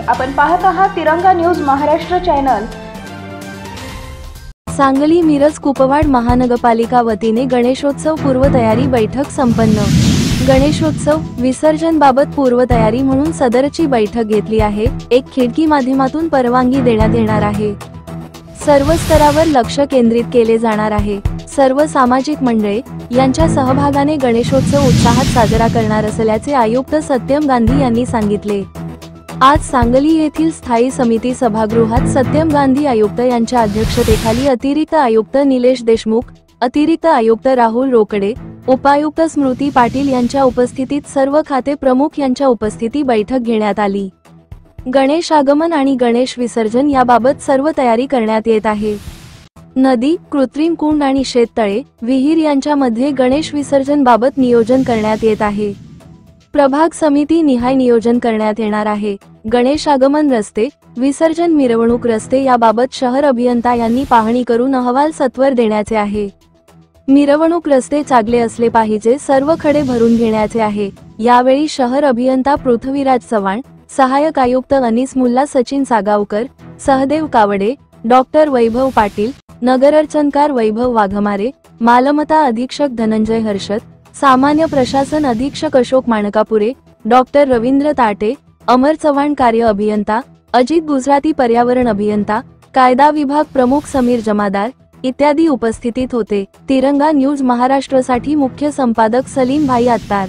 आपण पाहत आहात तिरंगा न्यूज महाराष्ट्र चॅनल। सांगली मिरज कुपवाड महानगरपालिका वतीने गणेशोत्सव पूर्वतयारी बैठक संपन्न। गणेशोत्सव विसर्जन बाबत पूर्वतयारी म्हणून सदरची बैठक घेतली आहे। एक खिडकी माध्यमातून परवानगी देण्यात येणार आहे। सर्व स्तरावर लक्ष केंद्रित केले जाणार आहे। सर्व सामाजिक मंडळे यांच्या सहभागाने गणेशोत्सव उत्साहात साजरा करणार असल्याचे आयुक्त सत्यम गांधी यांनी सांगितले। आज सांगली येथील स्थायी समिती सभागृहात सत्यम गांधी आयुक्त यांच्या अध्यक्षतेखाली अतिरिक्त आयुक्त निलेश देशमुख, अतिरिक्त आयुक्त राहुल रोकडे, उपायुक्त स्मृती पाटील यांच्या उपस्थितीत सर्व खाते प्रमुख यांच्या उपस्थिती बैठक घेण्यात आली। गणेश आगमन आणि गणेश विसर्जन याबाबत सर्व तयारी करण्यात येत आहे। नदी, कृत्रिम कुंड आणि शेततळे, विहीर यांच्यामध्ये गणेश विसर्जन बाबत नियोजन करण्यात येत आहे। प्रभाग समिती निहाय नियोजन करण्यात येणार आहे। गणेश आगमन रस्ते, विसर्जन मिरवणूक रस्ते याबाबत शहर अभियंता यांनी पाहणी करून अहवाल सत्वर देण्याचे आहे। मिरवणूक रस्ते चांगले असले पाहिजे, सर्व खडे भरून घेण्याचे आहे। यावेळी शहर अभियंता पृथ्वीराज चव्हाण, सहाय्यक आयुक्त अनीस मुल्ला, सचिन सागावकर, सहदेव कावडे, डॉक्टर वैभव पाटील, नगररचनकार वैभव वाघमारे, मालमत्ता अधीक्षक धनंजय हर्षद, सामान्य प्रशासन अधीक्षक अशोक माणकापुरे, डॉक्टर रवींद्र ताटे, अमर चव्हाण कार्य अभियंता, अजित गुजराती पर्यावरण अभियंता, कायदा विभाग प्रमुख समीर जमादार इत्यादी उपस्थितीत होते। तिरंगा न्यूज महाराष्ट्रसाठी मुख्य संपादक सलीम भाई अत्तार।